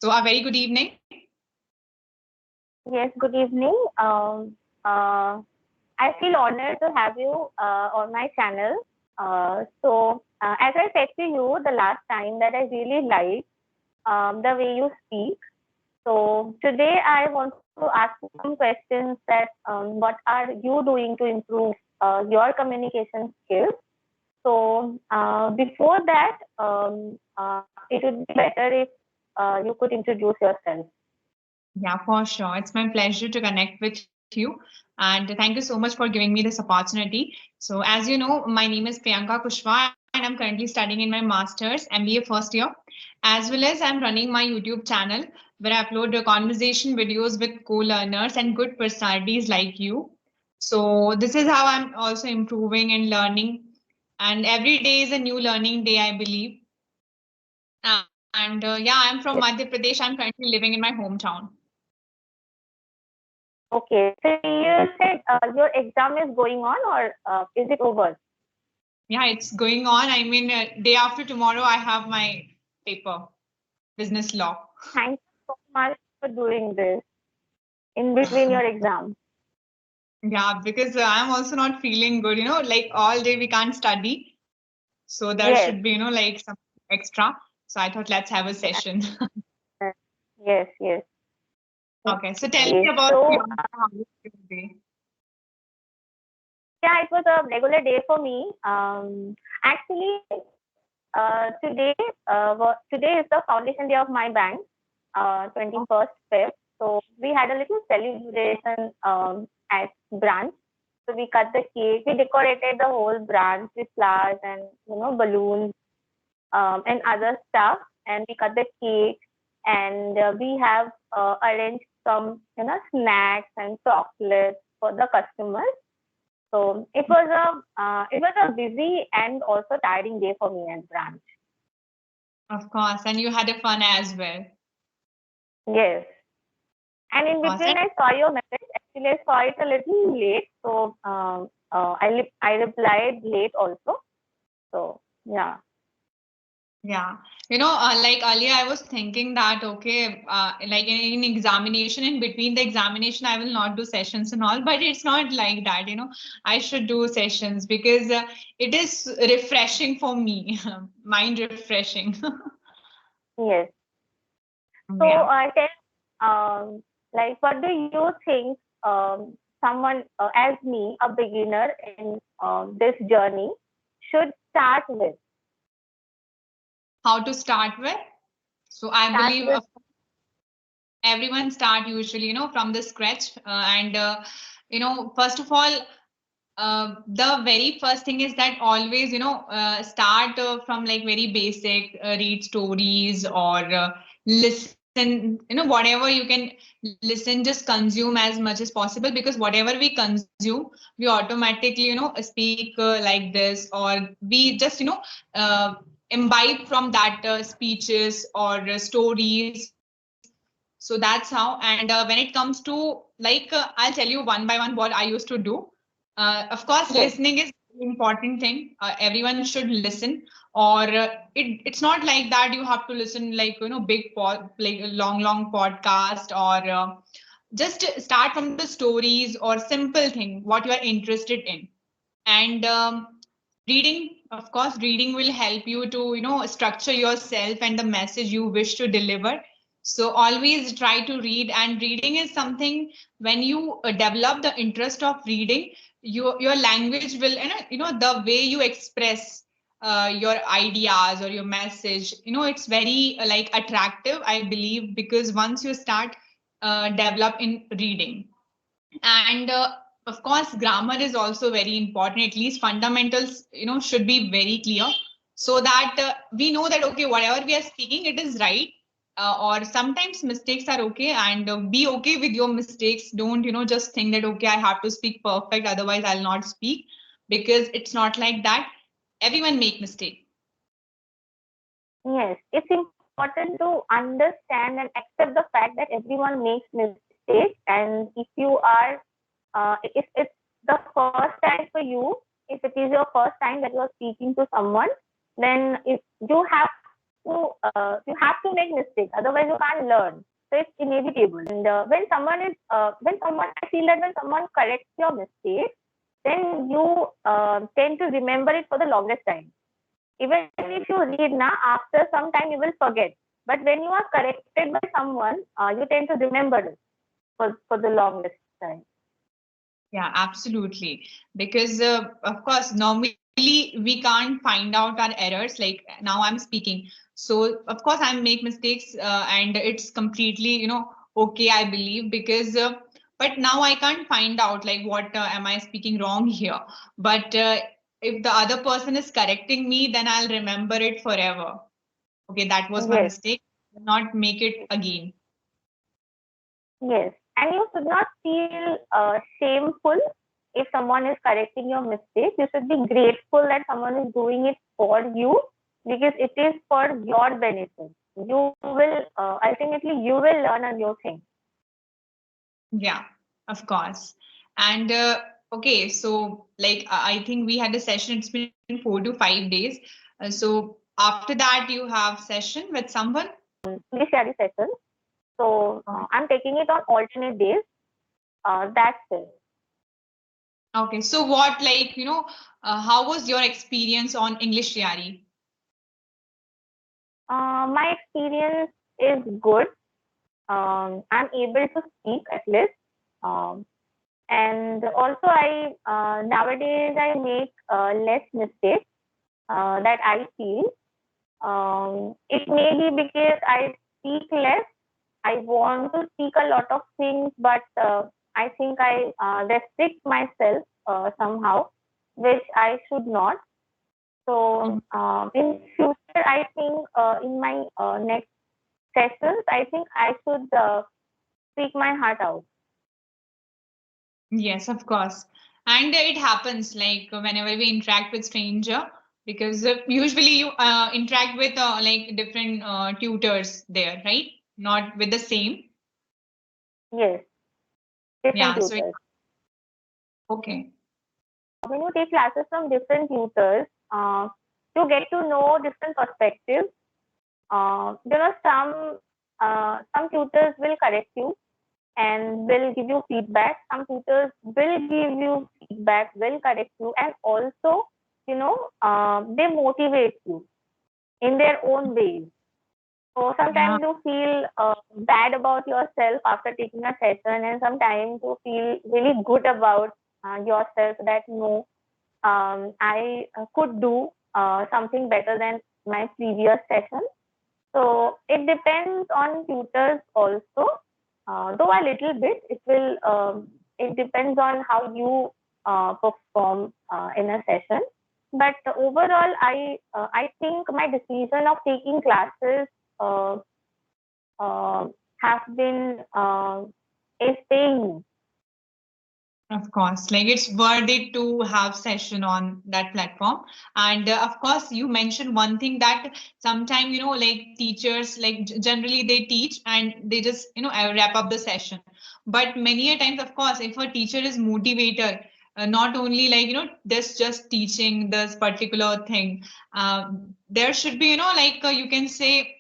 So, a very good evening. Yes, good evening. I feel honored to have you on my channel. As I said to you the last time, that I really like the way you speak. So, today I want to ask you some questions that what are you doing to improve your communication skills? So, before that, it would be better if you could introduce yourself. Yeah, for sure. It's my pleasure to connect with you. And thank you so much for giving me this opportunity. So, as you know, my name is Priyanka Kushwa, and I'm currently studying in my master's MBA first year, as well as I'm running my YouTube channel where I upload the conversation videos with co learners and good personalities like you. So, this is how I'm also improving and learning. And every day is a new learning day, I believe. And yeah, I'm from Madhya Pradesh. I'm currently living in my hometown. Okay, so you said your exam is going on or is it over? Yeah, it's going on. I mean, day after tomorrow, I have my paper, business law. Thank you so much for doing this in between your exam. Yeah, because I'm also not feeling good, like all day we can't study. So there should be, Yes, like some extra. So I thought, let's have a session. yes, yes, yes. Okay, so tell me Okay, about so your how was your day. yeah, it was a regular day for me. Actually, today is the foundation day of my bank, 21st Feb. So we had a little celebration at branch. So we cut the cake, we decorated the whole branch with flowers and balloons and other stuff. And we cut the cake, and we have arranged some snacks and chocolates for the customers. So it was a busy and also tiring day for me at branch. Of course, and you had a fun as well. Yes. And Of in course. between, I saw your message. Actually, I saw it a little late, so I replied late also. So yeah. Yeah, like earlier, I was thinking that okay, like in examination, in between the examination, I will not do sessions and all, but it's not like that. I should do sessions because it is refreshing for me, mind refreshing. Yes. So Yeah. like, what do you think? Someone as me, a beginner in this journey, should start with. How to start with? So I Start believe with. everyone start usually, from the scratch, and first of all, the very first thing is that always start from like very basic, read stories or listen, whatever you can listen, just consume as much as possible, because whatever we consume, we automatically speak like this, or we just imbibe from that speeches or stories. So that's how. And when it comes to like I'll tell you one by one what I used to do. Of course, Yes. listening is an important thing. Everyone should listen, or it's not like that you have to listen like big like a long podcast, or just start from the stories or simple thing what you are interested in. And reading, of course, reading will help you to structure yourself and the message you wish to deliver. So always try to read, and reading is something, when you develop the interest of reading, your language will, the way you express your ideas or your message, it's very like attractive, I believe, because once you start develop in reading. And of course, grammar is also very important. At least fundamentals should be very clear, so that we know that okay, whatever we are speaking, it is right. Or sometimes mistakes are okay, and be okay with your mistakes. Don't just think that okay, I have to speak perfect, otherwise I'll not speak, because it's not like that. Everyone make mistake. Yes, it's important to understand and accept the fact that everyone makes mistakes, and if you are, if it's the first time for you, if it is your first time that you are speaking to someone, then if you have you have to make mistakes, otherwise you can't learn. So it's inevitable. And when someone, I feel that when someone corrects your mistake, then you tend to remember it for the longest time. Even if you read now, after some time you will forget. But when you are corrected by someone, you tend to remember it for the longest time. Yeah, absolutely. Because of course, normally we can't find out our errors. Like now I'm speaking, so of course I make mistakes, and it's completely, okay, I believe, because. But now I can't find out like what am I speaking wrong here. But if the other person is correcting me, then I'll remember it forever. Okay, that was my Yes, mistake. Not make it again. yes. And you should not feel shameful if someone is correcting your mistake. You should be grateful that someone is doing it for you because it is for your benefit. You will ultimately you will learn a new thing. Yeah, of course. And okay, so like I think we had a session, it's been 4 to 5 days. So after that, you have session with someone? Englishyaari session. So I'm taking it on alternate days. That's it. Okay, so what, like, how was your experience on Englishyaari? My experience is good. I'm able to speak at least. Um, and also I nowadays I make less mistakes that I feel. It may be because I speak less. I want to speak a lot of things, but I think I restrict myself somehow, which I should not. So in future, I think in my next sessions, I think I should speak my heart out. Yes, of course. And it happens like whenever we interact with stranger, because usually you interact with like different tutors there, right? Not with the same. Yes, different Yeah, so tutors. okay. When you take classes from different tutors, you get to know different perspectives. There are some tutors will correct you and will give you feedback. Some tutors will give you feedback, will correct you, and also, they motivate you in their own ways. So Yeah. sometimes you feel bad about yourself after taking a session, and sometimes you feel really good about yourself that no, I could do something better than my previous session. So it depends on tutors also, though a little bit. It depends on how you perform in a session. But overall, I think my decision of taking classes uh, uh, have been is paying. Of course, like it's worth it to have session on that platform. And of course, you mentioned one thing that sometimes, like teachers, like generally they teach and they just, wrap up the session. But many a times, of course, if a teacher is motivator, not only like, this just teaching this particular thing, there should be, like you can say,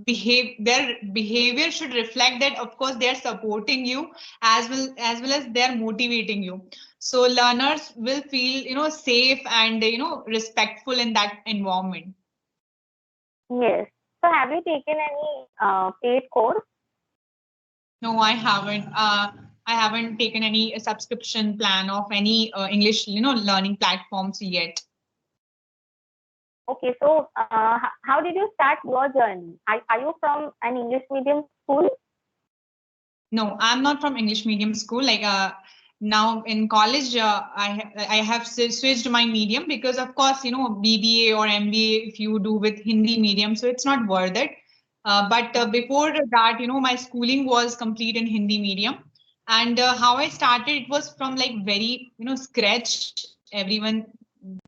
their behavior should reflect that of course they are supporting you as well as they are motivating you, so learners will feel safe and respectful in that environment. Yes. So have you taken any paid course? No, I haven't taken any subscription plan of any English learning platforms yet. Okay, so how did you start your journey? Are you from an English medium school? No, I'm not from English medium school. Like now in college, I have switched my medium because of course BBA or MBA if you do with Hindi medium, so it's not worth it. But before that, my schooling was complete in Hindi medium, and how I started it was from like very scratch. Everyone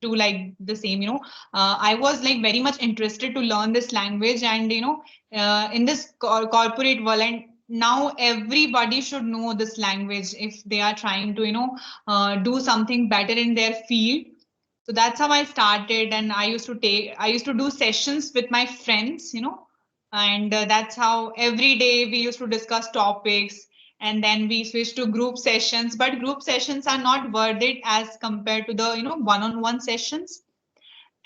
do like the same. I was like very much interested to learn this language, and in this corporate world, and now everybody should know this language if they are trying to do something better in their field. So that's how I started, and I used to do sessions with my friends, and that's how every day we used to discuss topics, and then we switched to group sessions. But group sessions are not worth it as compared to the one-on-one sessions.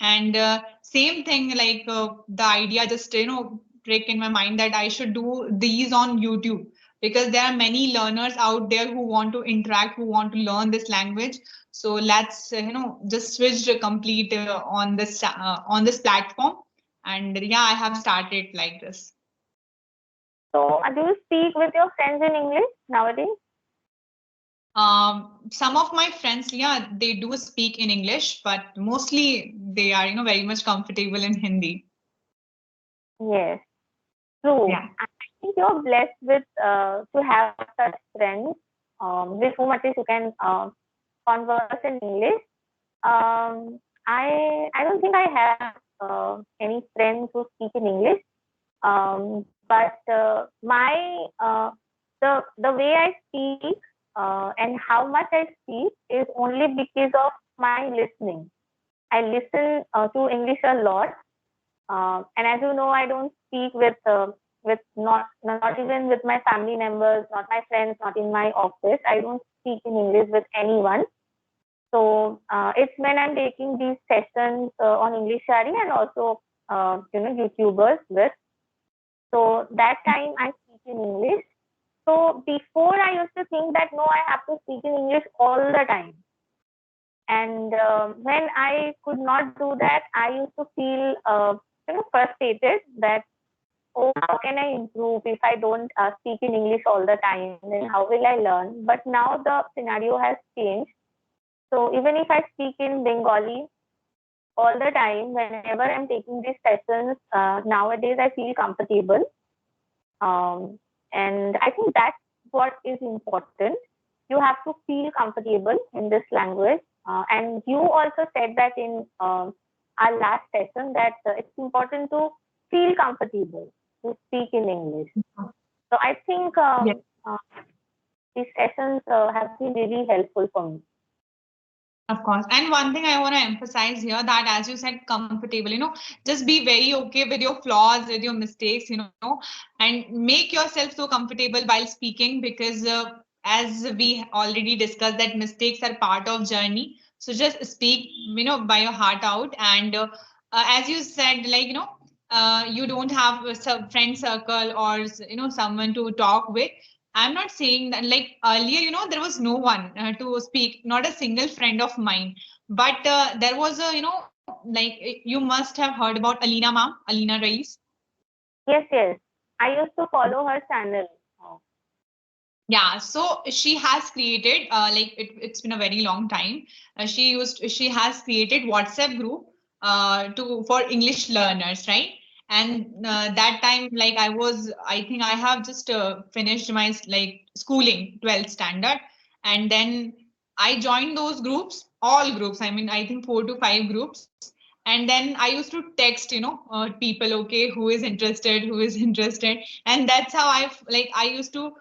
And same thing, like the idea just trick in my mind that I should do these on YouTube, because there are many learners out there who want to interact, who want to learn this language. So let's just switch to complete on this platform. And yeah, I have started like this. So, do you speak with your friends in English nowadays? Some of my friends, yeah, they do speak in English, but mostly they are very much comfortable in Hindi. Yes, true. Yeah. I think you're blessed with to have such friends with whom at least you can converse in English. I don't think I have any friends who speak in English. But the way I speak and how much I speak is only because of my listening. I listen to English a lot, and as you know, I don't speak with not even with my family members, not my friends, not in my office. I don't speak in English with anyone. So it's when I'm taking these sessions on Englishyaari and also YouTubers with. So that time I speak in English. So before I used to think that no, I have to speak in English all the time. And when I could not do that, I used to feel frustrated that oh, how can I improve if I don't speak in English all the time? Then how will I learn? But now the scenario has changed. So even if I speak in Bengali all the time, whenever I'm taking these sessions, nowadays I feel comfortable. And I think that's what is important. You have to feel comfortable in this language. And you also said that in our last session that it's important to feel comfortable to speak in English. So I think these sessions have been really helpful for me. Of course. And one thing I want to emphasize here, that as you said, comfortable, just be very okay with your flaws, with your mistakes, and make yourself so comfortable while speaking, because as we already discussed, that mistakes are part of journey. So just speak, by your heart out. And as you said, like, you don't have a friend circle or, someone to talk with. I'm not saying that, like earlier, there was no one to speak, not a single friend of mine. But there was a, like you must have heard about Alina Ma'am, Alina Rais. Yes, yes. I used to follow her channel. Yeah, so she has created, like it's been a very long time. She has created WhatsApp group for English learners, right? And that time, like I think I have just finished my like schooling, 12th standard, and then I joined those groups, all groups. I mean, I think 4 to 5 groups, and then I used to text, people, okay, who is interested, who is interested, and that's how I used to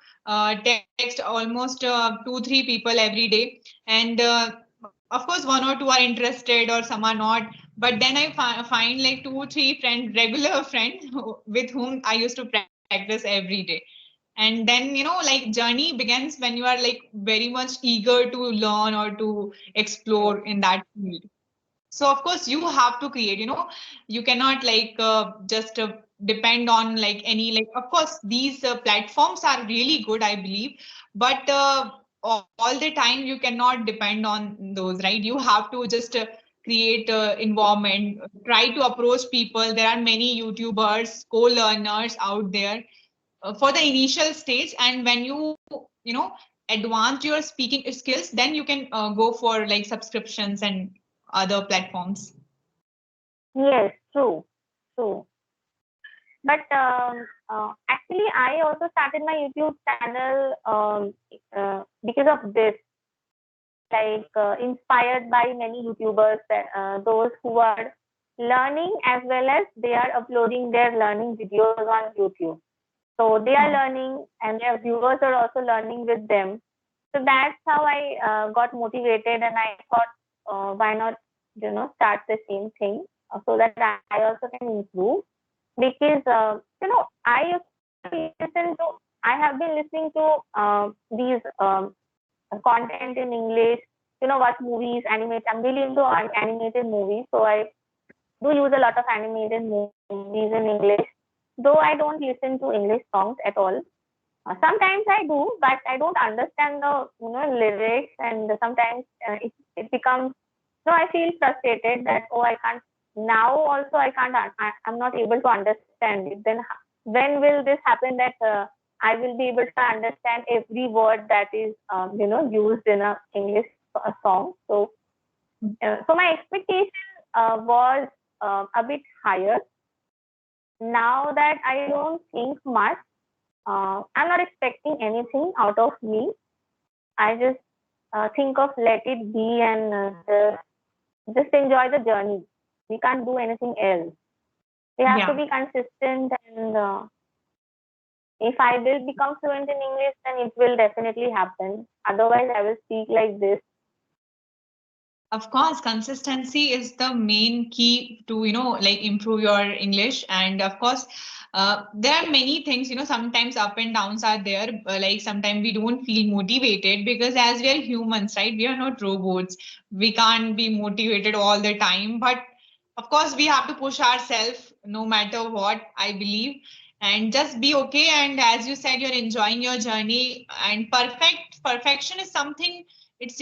text almost 2 3 people every day. And of course, 1 or 2 are interested or some are not. But then I find like 2 3 friends, regular friends, with whom I used to practice every day. And then, like journey begins when you are like very much eager to learn or to explore in that field. So of course you have to create, you cannot like just depend on like any, like, of course these platforms are really good, I believe. But all the time you cannot depend on those, right? You have to just create environment, try to approach people. There are many YouTubers, co-learners out there for the initial stage. And when you know advance your speaking skills, then you can go for like subscriptions and other platforms. Yes, true, true. But actually, I also started my YouTube channel because of this, like inspired by many YouTubers, those who are learning as well as they are uploading their learning videos on YouTube. So they are learning and their viewers are also learning with them. So that's how I got motivated and I thought, why not start the same thing so that I also can improve. Because I used to listen to, I have been listening to these content in English. What movies, animated. I'm really into animated movies, so I do use a lot of animated movies in English. Though I don't listen to English songs at all. Sometimes I do, but I don't understand the lyrics, and sometimes it becomes. No, I feel frustrated that I can't now. Also, I can't. I'm not able to understand it. Then when will this happen that I will be able to understand every word that is used in a English song? So my expectation was a bit higher. Now that I don't think much, I'm not expecting anything out of me. I just think of let it be and just enjoy the journey. We can't do anything else. We have to Yeah. be consistent, and if I will become fluent in English, then it will definitely happen. Otherwise, I will speak like this. Of course, consistency is the main key to, like improve your English. And of course, there are many things, sometimes up and downs are there. Like sometimes we don't feel motivated because as we are humans, right? We are not robots. We can't be motivated all the time. But of course, we have to push ourselves no matter what, I believe. And just be okay. And as you said, you're enjoying your journey. And perfection is something, it's,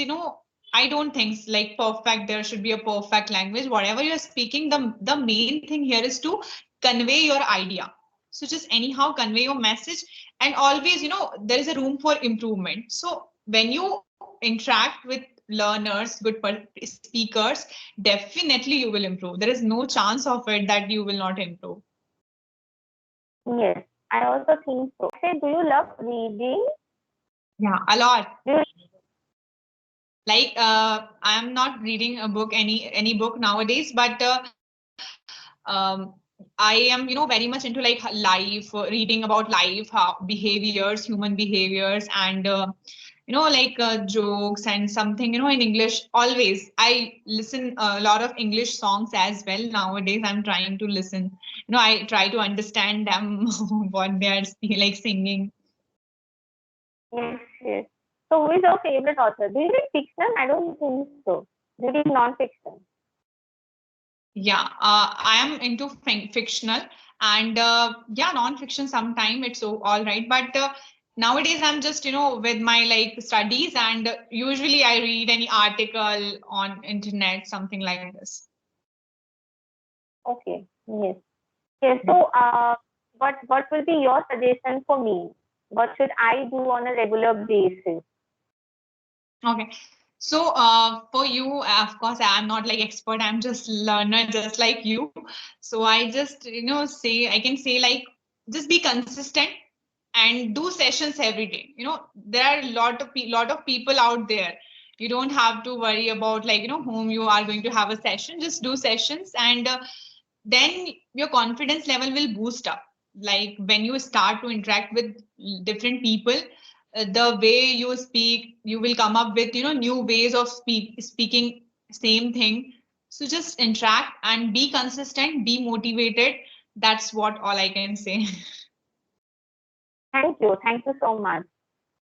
I don't think like perfect. There should be a perfect language. Whatever you're speaking, the main thing here is to convey your idea. So just anyhow convey your message, and always, there is a room for improvement. So when you interact with learners, good speakers, definitely you will improve. There is no chance of it that you will not improve. Yes, I also think so. Say, do you love reading? Yeah, a lot. Do you, Like I'm not reading a book, any book nowadays, but um, I am, very much into like life, reading about life, how behaviors, human behaviors, and like jokes and something, in English. Always, I listen a lot of English songs as well. Nowadays, I'm trying to listen. I try to understand them, what they are like singing. yes, yes. So, who is your favorite author? Do you read fiction? I don't think so. Do you read non-fiction? Yeah, I am into fictional, and yeah, non-fiction sometime it's all right. But nowadays I'm just, with my like studies, and usually I read any article on internet, something like this. Okay, yes. Yes. So, what will be your suggestion for me? What should I do on a regular basis? Okay. So, for you, of course, I'm not like expert. I'm just learner, just like you. So I just, I can say like, just be consistent and do sessions every day. There are a lot of people out there. You don't have to worry about like, whom you are going to have a session. Just do sessions, and then your confidence level will boost up. Like when you start to interact with different people, the way you speak, you will come up with new ways of speaking same thing. So just interact and be consistent, be motivated. That's what all I can say. Thank you. Thank you so much.